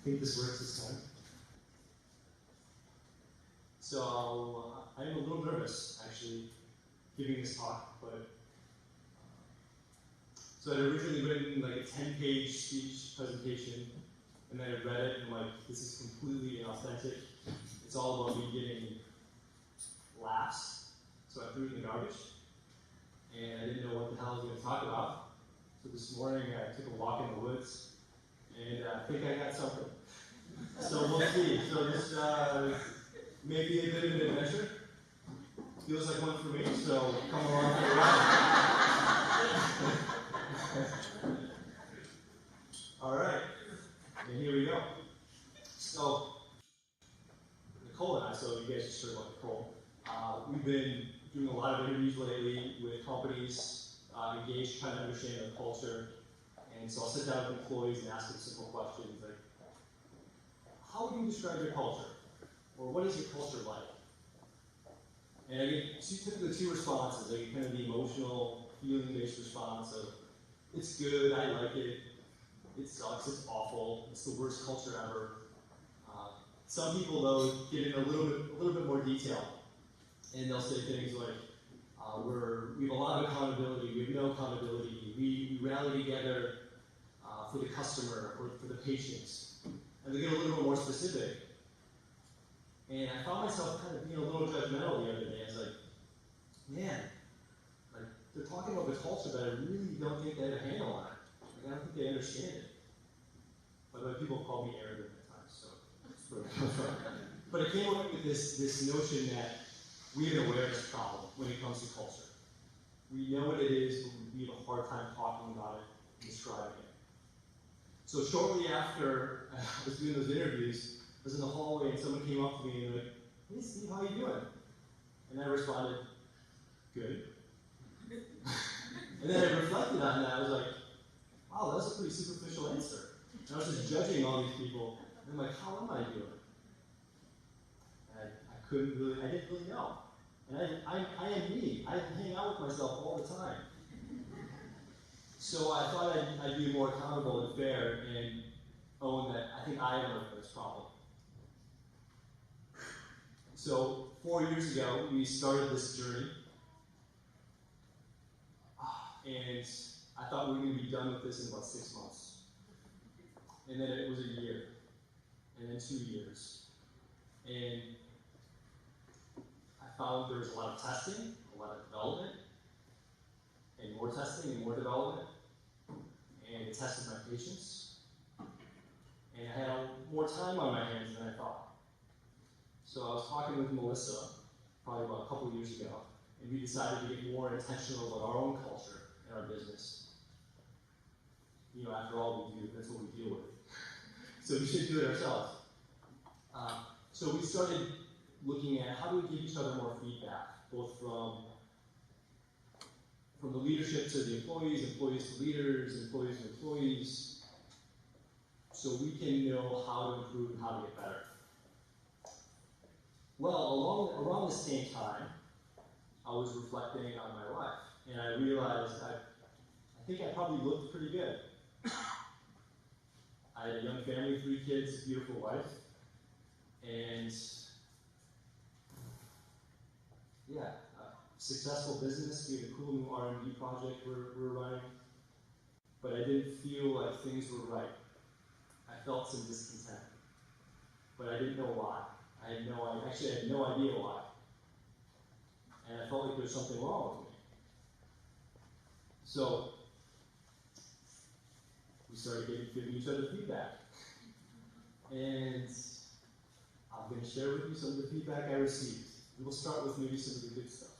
think this works this time. So I'm a little nervous, actually, giving this talk, but so I'd originally written like a 10-page speech presentation, and then I read it, and I'm like, this is completely inauthentic. It's all about me getting laughs, so I threw it in the garbage, and I didn't know what the hell I was going to talk about. So this morning I took a walk in the woods, and I think I got something. So we'll see. So this may be a bit of an adventure. Feels like one for me, so come along for the ride. All right, and here we go. So Nicole and I, so you guys just heard about Nicole. We've been doing a lot of interviews lately with companies engaged, trying to understand their culture. And so I'll sit down with employees and ask them simple questions like, how would you describe your culture? Or what is your culture like? And I get typically two responses. I get kind of the emotional, feeling-based response of, it's good, I like it, it sucks, it's awful, it's the worst culture ever. Some people, though, get in a little bit more detail. And they'll say things like, we have a lot of accountability, we have no accountability, we rally together for the customer or for the patients. And they get a little bit more specific. And I found myself kind of being a little judgmental the other day. I was like, man, like they're talking about the culture, but I really don't think they have a handle on it. Like, I don't think they understand it. By the way, people call me arrogant at times, so that's where it comes from. But it came up with this notion that we have an awareness problem when it comes to culture. We know what it is, but we have a hard time talking about it and describing it. So shortly after I was doing those interviews, I was in the hallway and someone came up to me and like, hey Steve, how you doing? And I responded, good. And then I reflected on that. I was like, wow, that's a pretty superficial answer. And I was just judging all these people. And I'm like, how am I doing? And I didn't really know. And I am me. I hang out with myself all the time. So I thought I'd be more accountable and fair and own that I think I am a this problem. So 4 years ago, we started this journey. And I thought we were going to be done with this in about 6 months. And then it was a year. And then 2 years. And I found there was a lot of testing, a lot of development, and more testing and more development. And it tested my patience. And I had more time on my hands than I thought. So I was talking with Melissa, probably about a couple of years ago, and we decided to get more intentional about our own culture and our business. You know, after all we do, that's what we deal with. So we should do it ourselves. So we started looking at how do we give each other more feedback, both from the leadership to the employees, employees to leaders, employees to employees, so we can know how to improve and how to get better. Well, around the same time, I was reflecting on my life, and I realized I think I probably looked pretty good. I had a young family, 3 kids, beautiful wife, and yeah, successful business. We had a cool new R&D project we're running, but I didn't feel like things were right. I felt some discontent, but I didn't know why. I had no idea why. And I felt like there was something wrong with me. So we started giving each other feedback. And I'm going to share with you some of the feedback I received. We will start with maybe some of the good stuff.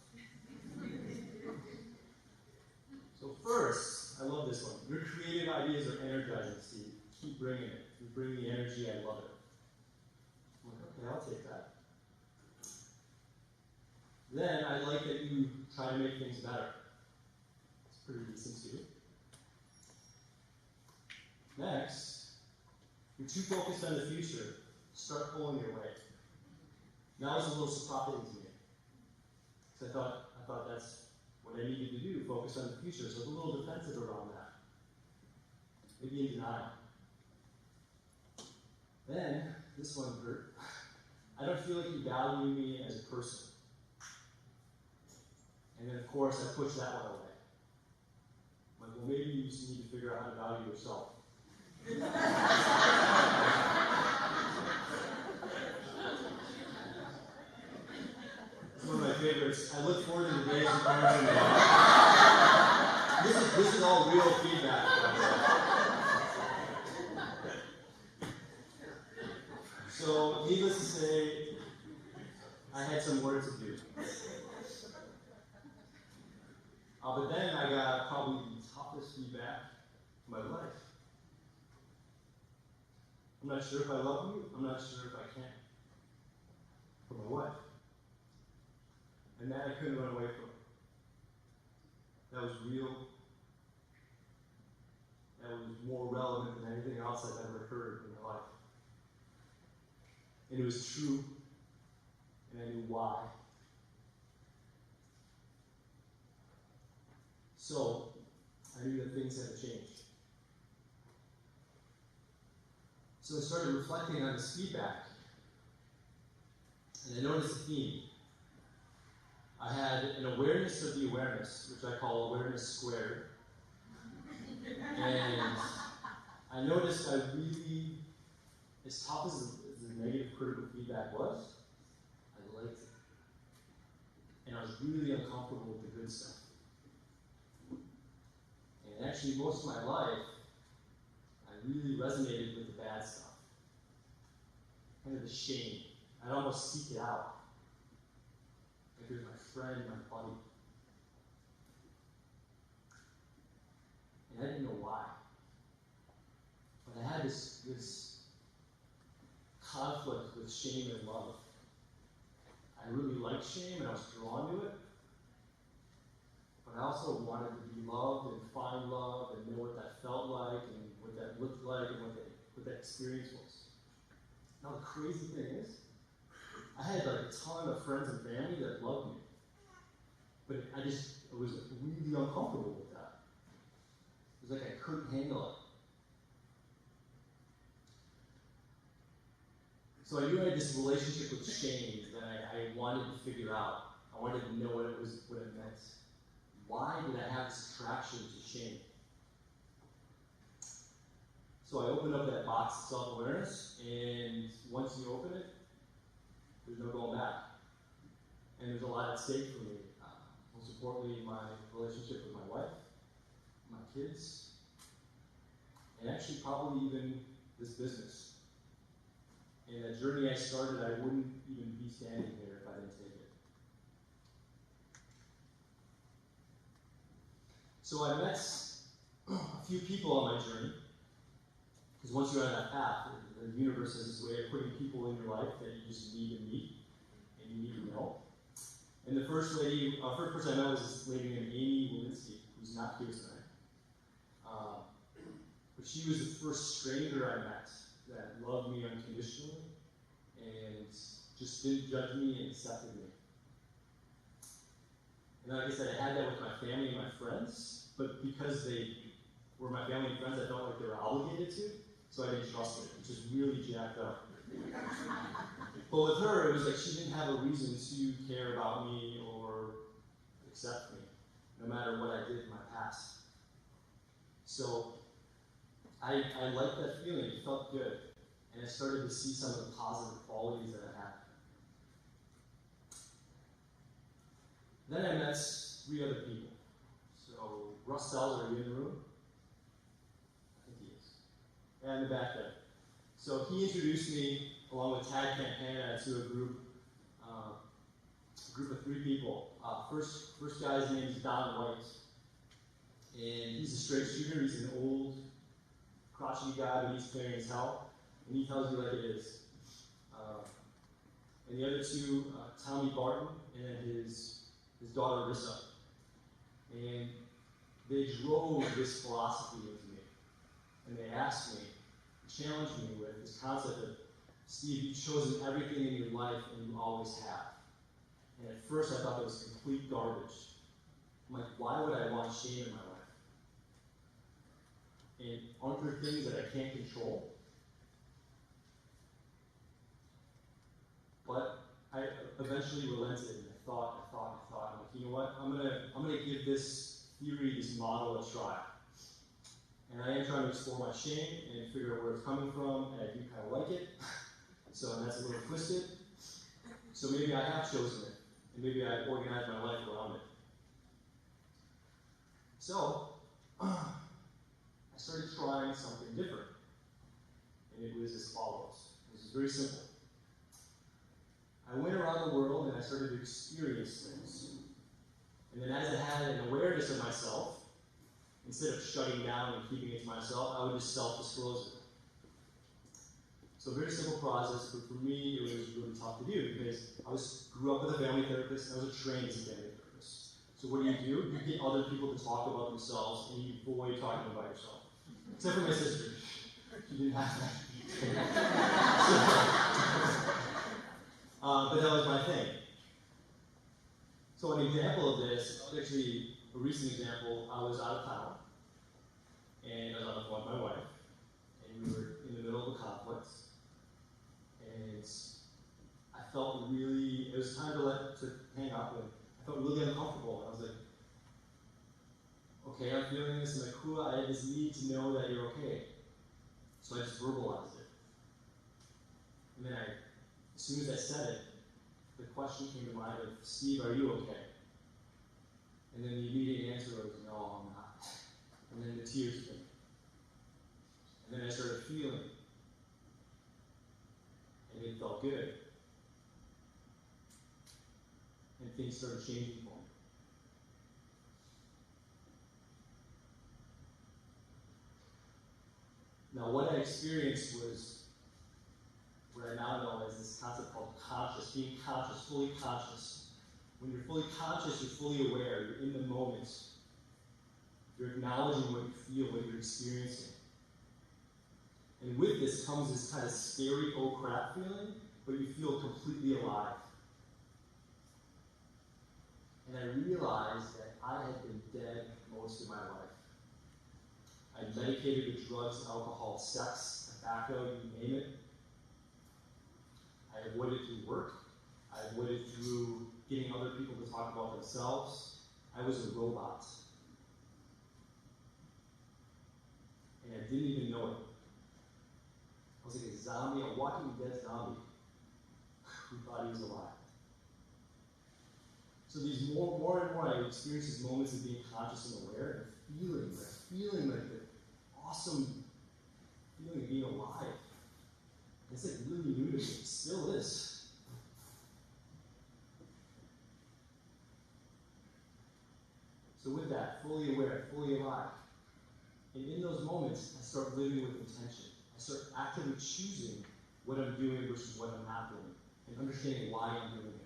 So first, I love this one. Your creative ideas are energizing, Steve. Keep bringing it. You bring the energy, I love it. I'm like, okay, I'll take that. Then I like that you try to make things better. It's pretty decent too. Next, you're too focused on the future. Start pulling your weight. Now it's a little surprising to me. So I thought that's what I needed to do, focus on the future. So I was a little defensive around that. Maybe in denial. Then, this one hurt. I don't feel like you value me as a person. And then, of course, I push that one away. I'm like, well, maybe you just need to figure out how to value yourself. It's one of my favorites. I look forward to the days of parenting. This is all real feedback. So, needless to say, I had some work to do. But then I got probably the toughest feedback of my life. I'm not sure if I love you. I'm not sure if I can. From my wife. And that I couldn't run away from. That was real. That was more relevant than anything else I've ever heard in my life. And it was true. And I knew why. So, I knew that things had to change. So I started reflecting on this feedback. And I noticed a theme. I had an awareness of the awareness, which I call awareness squared. And I noticed I really, as tough as the negative critical feedback was, I liked it. And I was really uncomfortable with the good stuff. And actually, most of my life, I really resonated with the bad stuff. Kind of the shame. I'd almost seek it out. Like it was my friend, my buddy. And I didn't know why. But I had this conflict with shame and love. I really liked shame and I was drawn to it. But I also wanted to be loved and find love and know what that felt like and what that looked like and what that experience was. Now the crazy thing is, I had like a ton of friends and family that loved me. But I was really uncomfortable with that. It was like I couldn't handle it. So I knew I had this relationship with shame that I wanted to figure out. I wanted to know what it meant. Why did I have this attraction to shame? So I opened up that box of self-awareness, and once you open it, there's no going back. And there's a lot at stake for me. Most importantly, my relationship with my wife, my kids, and actually probably even this business. And that journey I started, I wouldn't even be standing here if I didn't take it. So I met a few people on my journey, because once you're on that path, the universe has this way of putting people in your life that you just need to meet, and you need to know. And the first person I met was this lady named Amy Walensky, who's not here tonight. But she was the first stranger I met that loved me unconditionally, and just didn't judge me and accepted me. And like I said, I had that with my family and my friends, but because they were my family and friends, I felt like they were obligated to, so I didn't trust it, which is really jacked up. But with her, it was like she didn't have a reason to care about me or accept me, no matter what I did in my past. So I liked that feeling. It felt good. And I started to see some of the positive qualities that I had. Then I met 3 other people. So Russ Sells, are you in the room? I think he is. Yeah, in the back there. So he introduced me, along with Tad Campana, to a group of 3 people. First guy's name is Don White. And he's a straight shooter. He's an old, crotchety guy, but he's clearing as hell. And he tells you like it is. And the other 2, Tommy Barton and his daughter Rissa. And they drove this philosophy into me. And they asked me, challenged me with this concept of, Steve, you've chosen everything in your life and you always have. And at first I thought that was complete garbage. I'm like, why would I want shame in my life? And aren't there things that I can't control? I eventually relented, and I thought. I'm like, you know what? I'm gonna give this theory, this model, a try. And I am trying to explore my shame and figure out where it's coming from, and I do kind of like it. So that's a little twisted. So maybe I have chosen it, and maybe I've organized my life around it. So I started trying something different, and it was as follows. This is very simple. I went around the world and I started to experience things. And then as I had an awareness of myself, instead of shutting down and keeping it to myself, I would just self-disclose it. So a very simple process, but for me it was really tough to do because I grew up with a family therapist, and I was trained as a family therapist. So what do? You get other people to talk about themselves, and you avoid talking about yourself. Except for my sister. She didn't have that. But that was my thing. So an example of this, actually a recent example, I was out of town, and I was on the phone with my wife, and we were in the middle of a conflict, and I felt really, it was time to hang up, and I felt really uncomfortable, and I was like, okay, I'm feeling this, and like, cool, I had this need to know that you're okay. So I just verbalized it. And then as soon as I said it, the question came to mind of, Steve, are you okay? And then the immediate answer was, no, I'm not. And then the tears came. And then I started feeling. And it felt good. And things started changing for me. Now, what I experienced was what I now know as this concept called conscious, being conscious, fully conscious. When you're fully conscious, you're fully aware, you're in the moment. You're acknowledging what you feel, what you're experiencing. And with this comes this kind of scary, oh crap feeling, but you feel completely alive. And I realized that I had been dead most of my life. I medicated with drugs, alcohol, sex, tobacco, you name it. I avoided through work. I avoided through getting other people to talk about themselves. I was a robot. And I didn't even know it. I was like a zombie, a walking dead zombie who thought he was alive. So these more and more I experience these moments of being conscious and aware and feeling like the awesome feeling of being alive. It's like really new to me. It still is. So with that, fully aware, fully alive. And in those moments, I start living with intention. I start actively choosing what I'm doing versus what I'm not doing, and understanding why I'm doing it.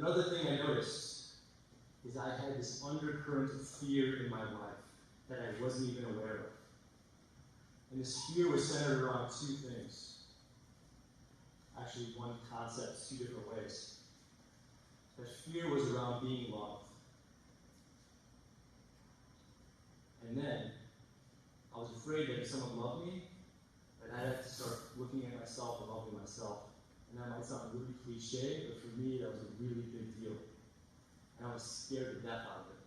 Another thing I noticed is I had this undercurrent of fear in my life that I wasn't even aware of. And this fear was centered around two things. Actually, one concept, two different ways. That fear was around being loved. And then, I was afraid that if someone loved me, that I'd have to start looking at myself and loving myself. And that might sound really cliche, but for me, that was a really big deal. And I was scared to death out of it.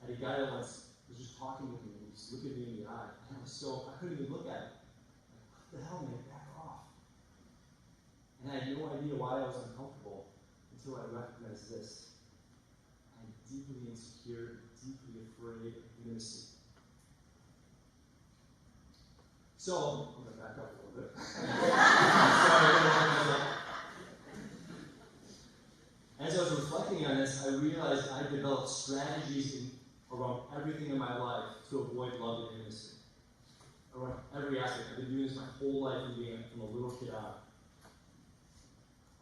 I had a guy that once was just talking with me, and he just looked at me in the eye, and I couldn't even look at him. Like, what the hell, man, back off. And I had no idea why I was uncomfortable until I recognized this. I'm deeply insecure, deeply afraid of intimacy. So, I'm going to back up a little bit. As I was reflecting on this, I realized I developed strategies around everything in my life to avoid love and intimacy. Around every aspect. I've been doing this my whole life from a little kid on.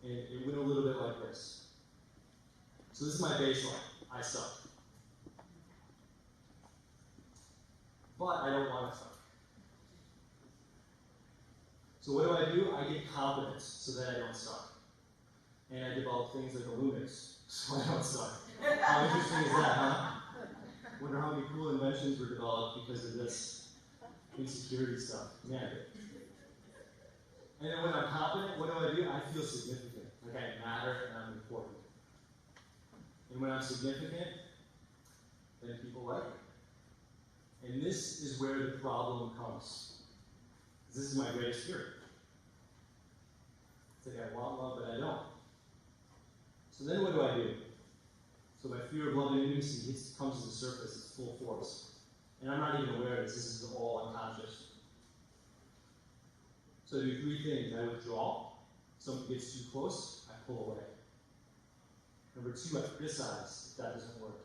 And it went a little bit like this. So this is my baseline. I suck. But I don't want to suck. So what do? I get confidence so that I don't suck. And I develop things like illumyx so I don't suck. How interesting is that, huh? Wonder how many cool inventions were developed because of this insecurity stuff. Man. And then when I'm confident, what do? I feel significant, like I matter and I'm important. And when I'm significant, then people like me. And this is where the problem comes. This is my greatest fear. It's like I want love, but I don't. So then what do? So my fear of love and intimacy comes to the surface, it's full force. And I'm not even aware of this is all unconscious. So I do three things. I withdraw. Someone gets too close, I pull away. Number two, I criticize if that doesn't work.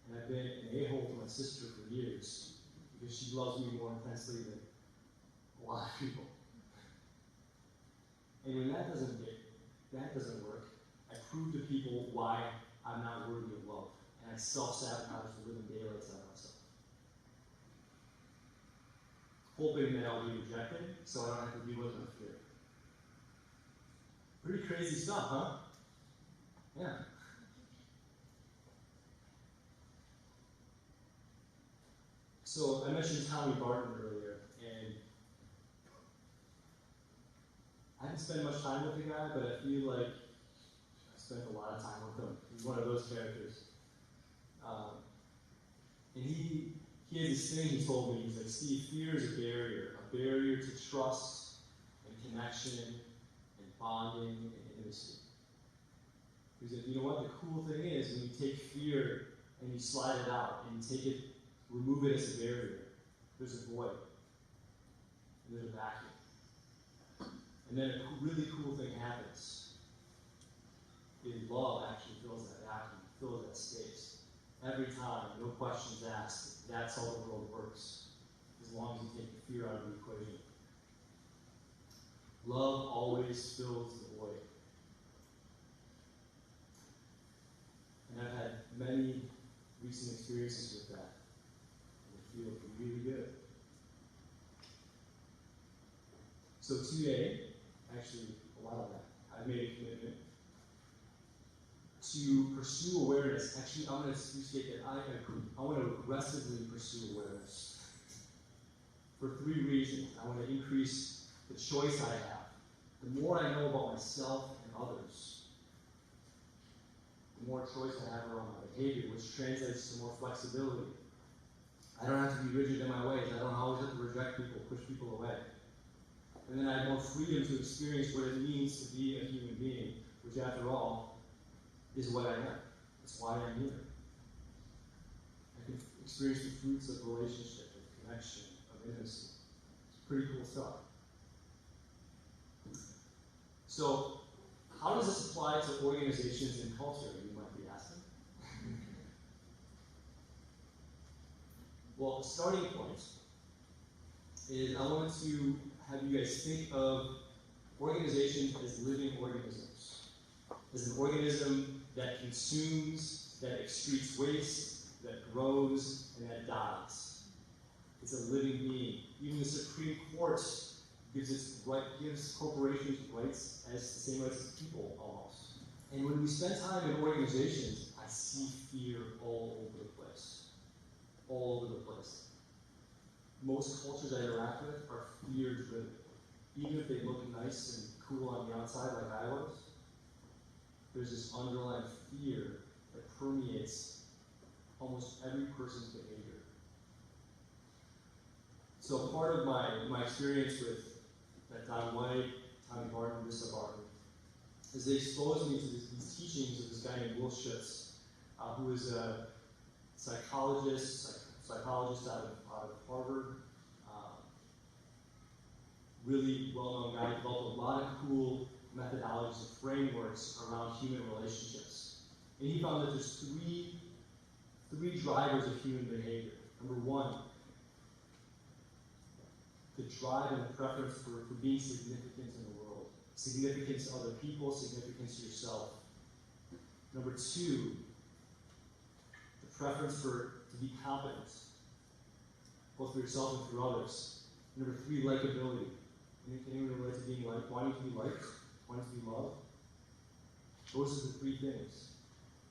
And I've been an a-hole to my sister for years because she loves me more intensely than a lot of people. And when that doesn't work, I prove to people why I'm not worthy of love. And I self-sabotage the living daylights out of myself. Hoping that I'll be rejected so I don't have to deal with my fear. Pretty crazy stuff, huh? Yeah. So I mentioned Tommy Barton earlier, and I haven't spent much time with the guy, but I feel like I spent a lot of time with him. He's one of those characters. And he has this thing he told me. He's like, Steve, fear is a barrier to trust and connection and bonding and intimacy. He said, you know what? The cool thing is when you take fear and you slide it out and you take it, remove it as a barrier, there's a void. And there's a vacuum. And then a really cool thing happens. Love actually fills that vacuum, fills that space. Every time, no questions asked. That's how the world works. As long as you take the fear out of the equation. Love always fills the void. And I've had many recent experiences with that. And it feels really good. So today, actually a while back, I made a commitment to pursue awareness. Actually, I'm going to restate that I want to aggressively pursue awareness for three reasons. I want to increase the choice I have. The more I know about myself and others, the more choice I have around my behavior, which translates to more flexibility. I don't have to be rigid in my ways. I don't always have to reject people, push people away. And then I have more freedom to experience what it means to be a human being, which after all, is what I am. It's why I'm here. I can experience the fruits of relationship, of connection, of intimacy. It's pretty cool stuff. So, how does this apply to organizations and culture, you might be asking? Well, the starting point is I want to have you guys think of organizations as living organisms. As an organism that consumes, that excretes waste, that grows, and that dies. It's a living being. Even the Supreme Court gives corporations rights as the same rights as people, almost. And when we spend time in organizations, I see fear all over the place. All over the place. Most cultures I interact with are fear-driven. Even if they look nice and cool on the outside like I was, there's this underlying fear that permeates almost every person's behavior. So part of my experience with Don White, Tommy Barton, Rissa Barton, is they exposed me to these teachings of this guy named Will Schutz, who is a psychologist out of Harvard, really well-known guy. He developed a lot of cool methodologies and frameworks around human relationships. And he found that there's three drivers of human behavior. Number one, the drive and the preference for being significant in the world. Significance to other people, significance to yourself. Number two, the preference to be competent, both for yourself and for others. Number three, likability. Anyone relate to being liked? Wanting to be liked? Wanting to be loved? Those are the three things.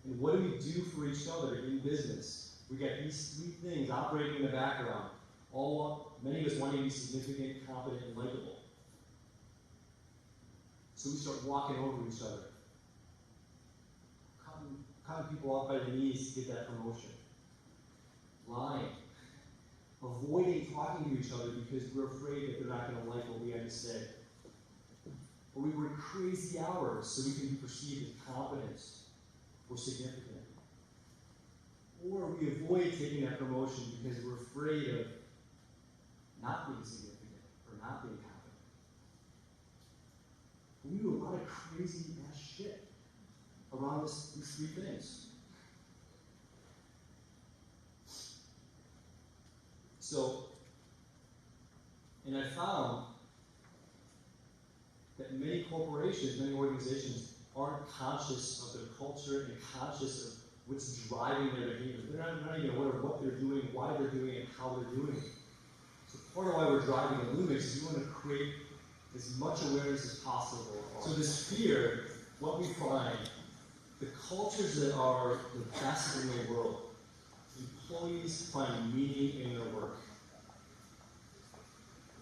And what do we do for each other in business? We got these three things operating in the background. Many of us wanting to be significant, competent, and likable. So we start walking over each other, cutting people off by the knees to get that promotion. Lying. Avoiding talking to each other because we're afraid that they're not going to like what we have to say. Or we work crazy hours so we can be perceived as competent or significant. Or we avoid taking that promotion because we're afraid of not being significant or not being competent. We do a lot of crazy ass shit around these three things. So, and I found that many corporations, many organizations aren't conscious of their culture and conscious of what's driving their behavior. They're not even aware of what they're doing, why they're doing it, and how they're doing it. So part of why we're driving illumyx is we want to create as much awareness as possible. So this fear, what we find, the cultures that are the best in the world, employees find meaning in their work.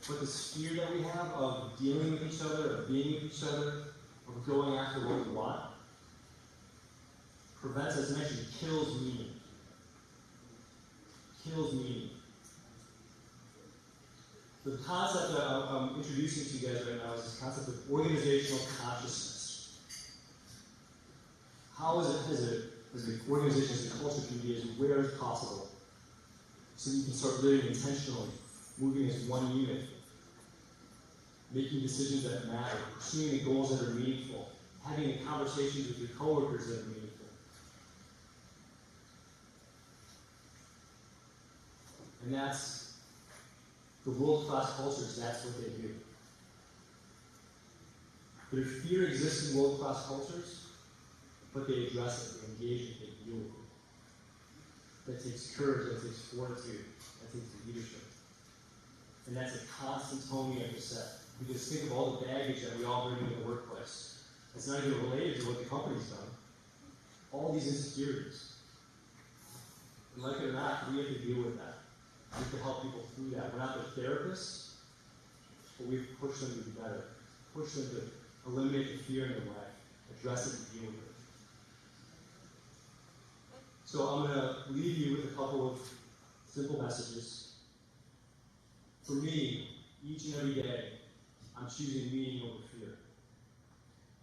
But this fear that we have of dealing with each other, of being with each other, of going after what we want, prevents us and actually kills meaning. Kills meaning. The concept that I'm introducing to you guys right now is this concept of organizational consciousness. How is it, as an organization, as a culture, can be as aware as possible so you can start living intentionally, moving as one unit, making decisions that matter, pursuing the goals that are meaningful, having the conversations with your coworkers that are meaningful. And that's the world-class cultures, that's what they do. But if fear exists in world-class cultures, but they address it, they engage it, they deal with it. That takes courage, that takes fortitude, that takes leadership. And that's a constant toning of the set. Because think of all the baggage that we all bring into the workplace. It's not even related to what the company's done. All these insecurities. And like it or not, we have to deal with that. We have to help people through that. We're not their therapists, but we push them to be better. Push them to eliminate the fear in their way, address it and deal with it. So I'm going to leave you with a couple of simple messages. For me, each and every day, I'm choosing meaning over fear.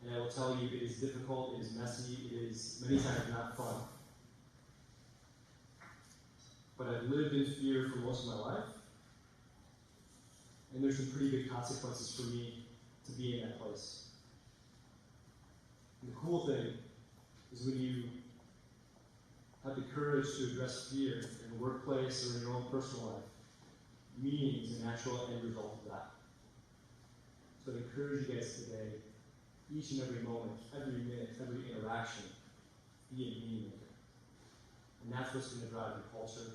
And I will tell you, it is difficult, it is messy, it is many times not fun. But I've lived in fear for most of my life. And there's some pretty big consequences for me to be in that place. And the cool thing is when you have the courage to address fear in the workplace or in your own personal life, meaning is a natural end result of that. So I encourage you guys today, each and every moment, every minute, every interaction, be a meaning maker. And that's what's going to drive your culture,